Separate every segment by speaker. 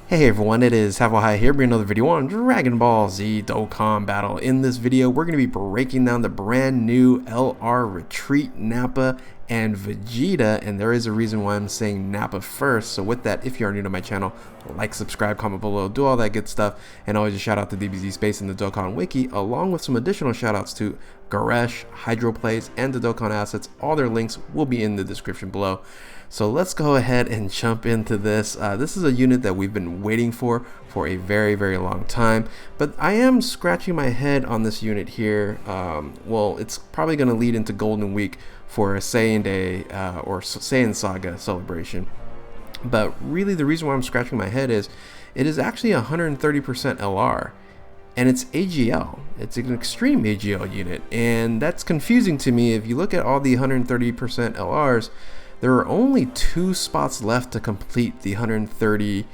Speaker 1: Hey everyone, it is Havo High here, bringing another video on Dragon Ball Z Dokkan Battle. In this video, we're going to be breaking down the brand new LR Retreat Nappa and Vegeta, and there is a reason why I'm saying Nappa first. So with that, if you are new to my channel, like, subscribe, comment below, do all that good stuff, and always a shout out to DBZ Space and the Dokkan Wiki, along with some additional shout outs to Goresh, Hydroplays, and the Dokkan assets. All their links will be in the description below. So let's go ahead and jump into this. This is a unit that we've been waiting for a very long time, but I am scratching my head on this unit here. Well, it's probably going to lead into Golden Week for a Saiyan Day or Saiyan Saga celebration. But really the reason why I'm scratching my head is it is actually 130% LR. And it's AGL. It's an extreme AGL unit, and that's confusing to me. If you look at all the 130% LRs, there are only 2 spots left to complete the 130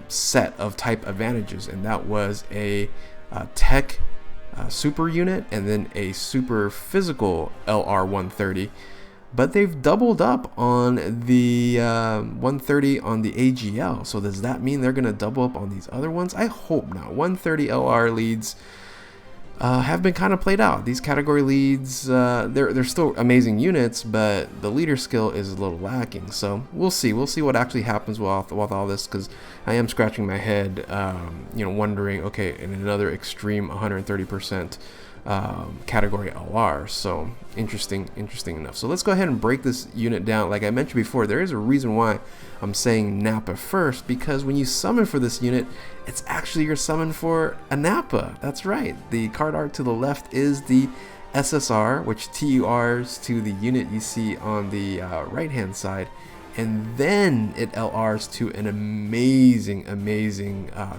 Speaker 1: set of type advantages, and that was a tech super unit and then a super physical LR 130. But they've doubled up on the 130 on the AGL. So does that mean they're going to double up on these other ones? I hope not. 130 LR leads have been kind of played out. These category leads, they're still amazing units, but the leader skill is a little lacking. So we'll see what actually happens with all this, because I am scratching my head, wondering, okay, in another extreme 130% category LR. So interesting enough. So let's go ahead and break this unit down. Like I mentioned before, there is a reason why I'm saying Nappa first, because when you summon for this unit, it's actually your summon for a Nappa. That's right. The card art to the left is the SSR, which TURs to the unit you see on the right hand side, and then it LRs to an amazing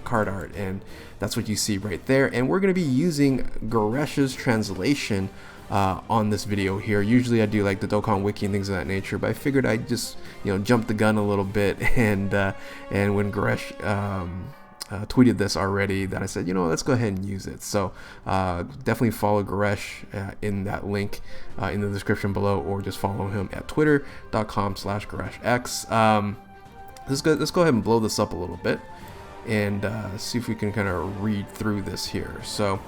Speaker 1: card art, and that's what you see right there. And we're going to be using Goresh's translation on this video here. Usually I do like the Dokkan Wiki and things of that nature, but I figured I'd just jump the gun a little bit, and when Goresh tweeted this already, that I said, let's go ahead and use it. So definitely follow Goresh in that link in the description below, or just follow him at twitter.com/GoreshX. Let's go ahead and blow this up a little bit and see if we can kind of read through this here. So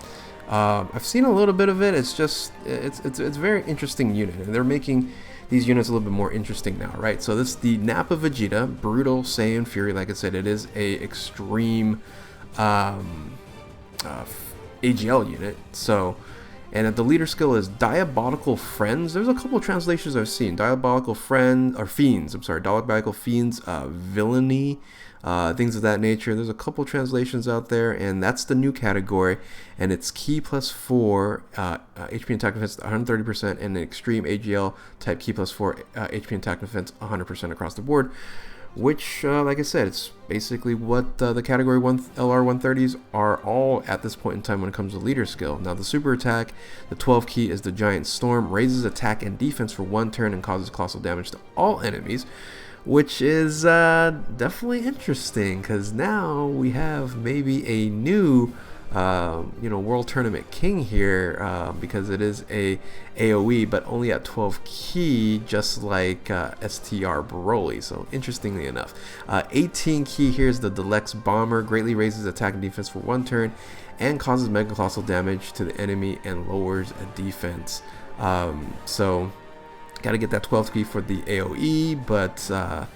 Speaker 1: I've seen a little bit of it. It's just it's a very interesting unit, and they're making these units a little bit more interesting now, right? So this is the Nappa Vegeta, Brutal Saiyan Fury. Like I said, it is a extreme AGL unit. So, and the leader skill is Diabolical Friends. There's a couple translations I've seen. Diabolical Friend, or Fiends. I'm sorry, Diabolical Fiends, Villainy, things of that nature. There's a couple translations out there, and that's the new category, and it's Ki +4 HP and attack defense 130%, and an extreme AGL type Ki +4 HP and attack defense 100% across the board, which like I said, it's basically what the category 1 LR 130s are all at this point in time when it comes to leader skill. Now the super attack, the 12 key, is the Giant Storm, raises attack and defense for 1 turn and causes colossal damage to all enemies, which is definitely interesting, because now we have maybe a new World Tournament King here, because it is a AoE, but only at 12 key, just like STR Broly. So interestingly enough, 18 key here is the Deluxe Bomber, greatly raises attack and defense for 1 turn and causes mega colossal damage to the enemy and lowers a defense. So got to get that 12th key for the AoE, but a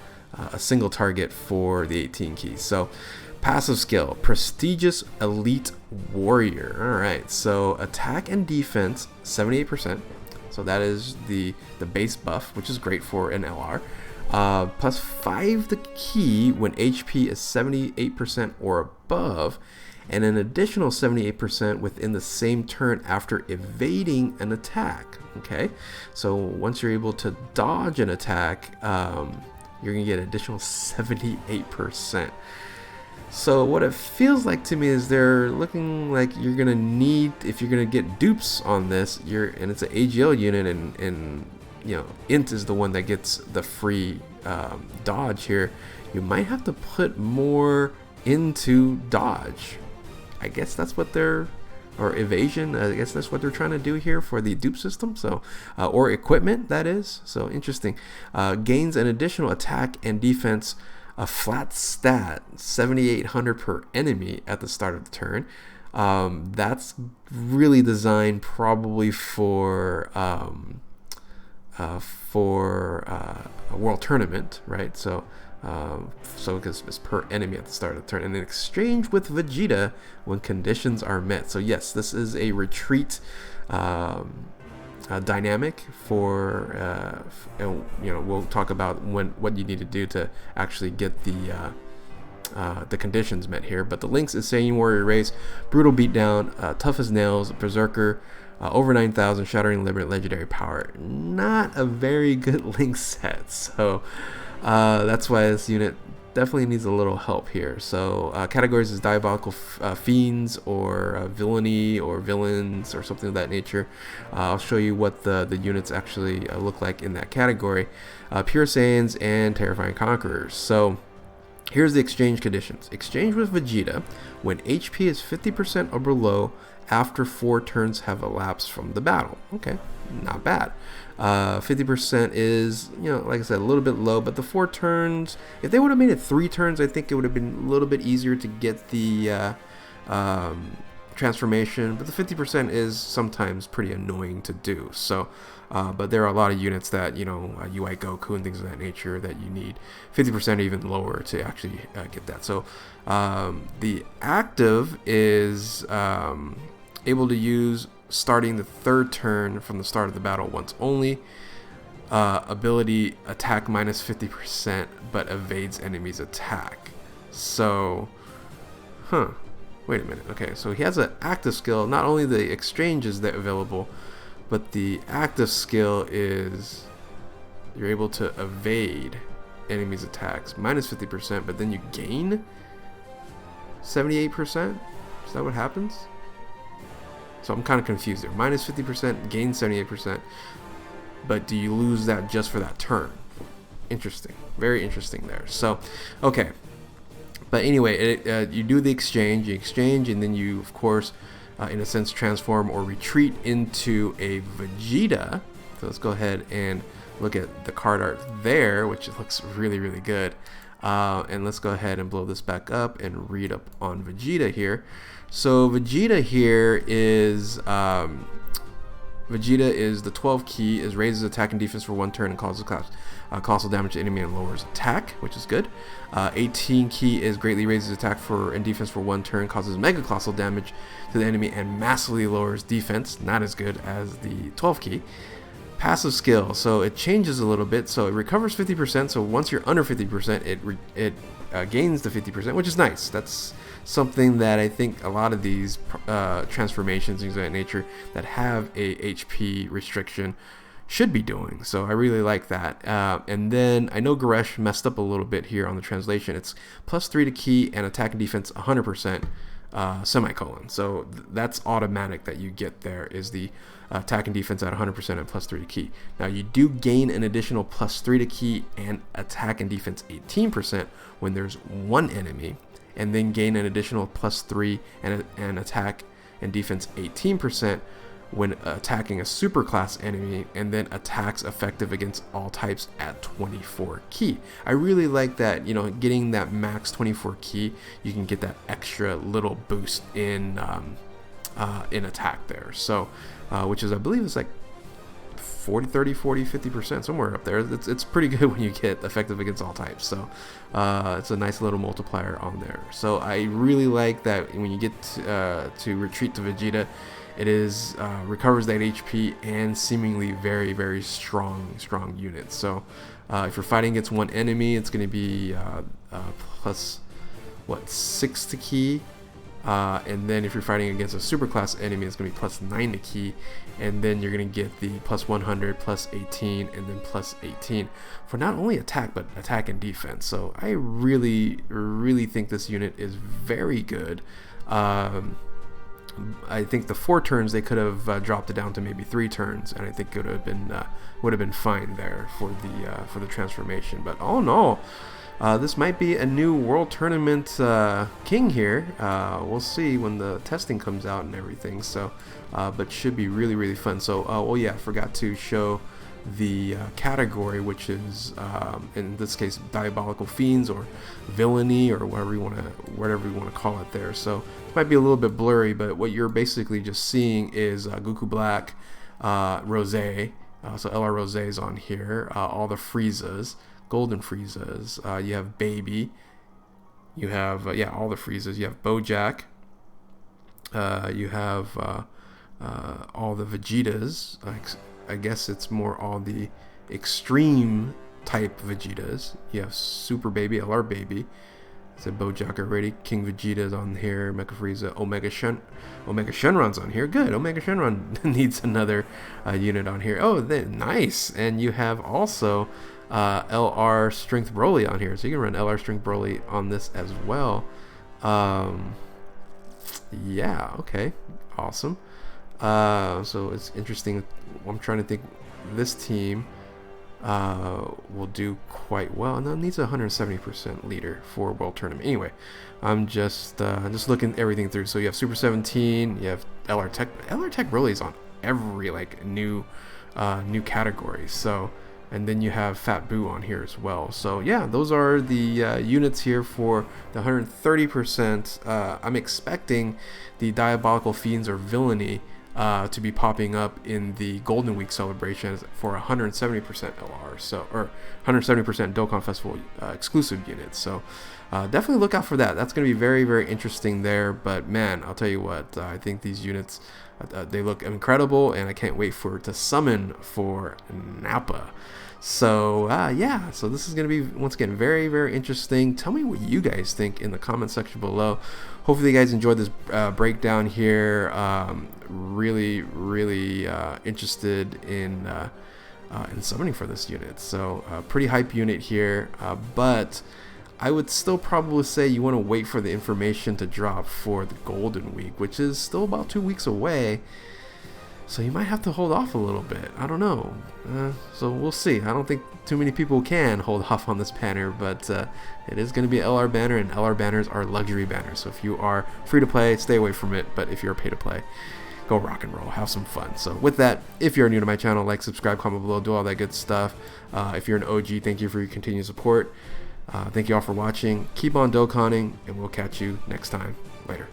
Speaker 1: single target for the 18 keys. So passive skill, Prestigious Elite Warrior. Alright, so attack and defense 78%. So that is the base buff, which is great for an LR. +5 the key when HP is 78% or above, and an additional 78% within the same turn after evading an attack. Okay, so once you're able to dodge an attack, you're gonna get an additional 78%. So what it feels like to me is they're looking like you're gonna need, if you're gonna get dupes on this, and it's an AGL unit, and Int is the one that gets the free dodge here, you might have to put more into dodge. I guess that's what they're, or evasion, I guess that's what they're trying to do here for the dupe system. So or equipment, that is. So interesting. Gains an additional attack and defense a flat stat 7,800 per enemy at the start of the turn. That's really designed probably for a world tournament, right? So because it's per enemy at the start of the turn, and in exchange with Vegeta when conditions are met. So yes, this is a retreat dynamic for and, we'll talk about what you need to do to actually get the conditions met here. But the links is Saiyan Warrior Race, Brutal Beatdown, Tough as Nails, Berserker, over 9,000, Shattering Limit, Legendary Power. Not a very good link set, so that's why this unit definitely needs a little help here. So categories is Diabolical Fiends or Villainy or Villains or something of that nature. I'll show you what the units actually look like in that category. Pure Saiyans and Terrifying Conquerors. So here's the exchange conditions. Exchange with Vegeta when HP is 50% or below after 4 turns have elapsed from the battle. Okay, not bad. 50% is, like I said, a little bit low, but the 4 turns, if they would have made it 3 turns, I think it would have been a little bit easier to get the transformation, but the 50% is sometimes pretty annoying to do. So but there are a lot of units that, UI Goku and things of that nature that you need 50% or even lower to actually get that. So the active is able to use starting the 3rd turn from the start of the battle once only. Ability attack minus 50% but evades enemy's attack. So wait a minute. Okay, so he has an active skill. Not only the exchange is that available, but the active skill is you're able to evade enemy's attacks minus 50%, but then you gain 78%. Is that what happens? So I'm kind of confused there. Minus 50%, gain 78%, but do you lose that just for that turn? Interesting. Very interesting there. So, okay. But anyway, you do the exchange, and then you, of course, in a sense, transform or retreat into a Vegeta. So let's go ahead and look at the card art there, which looks really, really good. And let's go ahead and blow this back up and read up on Vegeta here. So Vegeta here is the 12 key, is raises attack and defense for 1 turn and causes colossal damage to enemy and lowers attack, which is good. 18 key is greatly raises attack and defense for 1 turn, causes mega colossal damage to the enemy and massively lowers defense. Not as good as the 12 key. Passive skill, so it changes a little bit. So it recovers 50%. So once you're under 50%, it gains the 50%, which is nice. That's something that I think a lot of these transformations, things of that nature, that have a HP restriction should be doing. So I really like that. And then I know Goresh messed up a little bit here on the translation. It's +3 to key and attack and defense 100%. Semicolon. So that's automatic that you get there, is the attack and defense at 100% and +3 to key. Now you do gain an additional +3 to key and attack and defense 18% when there's 1 enemy, and then gain an additional +3 and attack and defense 18% when attacking a superclass enemy, and then attacks effective against all types at 24 key. I really like that, getting that max 24 key, you can get that extra little boost in attack there. So, which is, I believe, it's like 40, 30, 40, 50%, somewhere up there. It's pretty good when you get effective against all types. So it's a nice little multiplier on there. So I really like that when you get to retreat to Vegeta, it is recovers that HP and seemingly very, very strong unit. So if you're fighting against 1 enemy, it's going to be +6 to key. And then if you're fighting against a superclass enemy, it's going to be +9 to key, and then you're going to get the +100, +18, and then +18 for not only attack but attack and defense. So I really, really think this unit is very good. I think the 4 turns they could have dropped it down to maybe 3 turns, and I think it would have been fine there for the transformation. But all in all, this might be a new World Tournament king here. We'll see when the testing comes out and everything. So, but should be really, really fun. So, oh yeah, I forgot to show the category, which is in this case Diabolical Fiends or Villainy or whatever you want to call it there. So it might be a little bit blurry, but what you're basically just seeing is Goku Black, Rose, so LR Rose is on here, all the Friezas, Golden Friezas, you have Baby, you have all the Friezas, you have Bojack, you have all the Vegetas. I guess it's more all the extreme type Vegetas. You have Super Baby, LR Baby. I said Bojack already. King Vegeta's on here. Mecha Frieza, Omega Shenron's on here. Good. Omega Shenron needs another unit on here. Oh, nice. And you have also LR Strength Broly on here, so you can run LR Strength Broly on this as well. Yeah. Okay. Awesome. So it's interesting. I'm trying to think. This team will do quite well, and that needs a 170% leader for World Tournament. Anyway, I'm just looking everything through. So you have Super 17, you have LR Tech. LR Tech really is on every like new category. So, and then you have Fat Boo on here as well. So yeah, those are the units here for the 130%. I'm expecting the Diabolical Fiends or Villainy to be popping up in the Golden Week celebrations for 170% LR, so, or 170% Dokkan Festival exclusive units. So definitely look out for that. That's going to be very, very interesting there. But man, I'll tell you what, I think these units, they look incredible, and I can't wait to summon for Nappa. So yeah, so this is going to be, once again, very, very interesting. Tell me what you guys think in the comment section below. Hopefully you guys enjoyed this breakdown here. Really, really interested in summoning for this unit. So pretty hype unit here, but I would still probably say you want to wait for the information to drop for the Golden Week, which is still about 2 weeks away. So you might have to hold off a little bit. I don't know. So we'll see. I don't think too many people can hold off on this banner, but it is going to be an LR banner, and LR banners are luxury banners. So if you are free to play, stay away from it. But if you're pay to play, go rock and roll, have some fun. So with that, if you're new to my channel, like, subscribe, comment below, do all that good stuff. If you're an OG, thank you for your continued support. Thank you all for watching. Keep on Dokkaning, and we'll catch you next time. Later.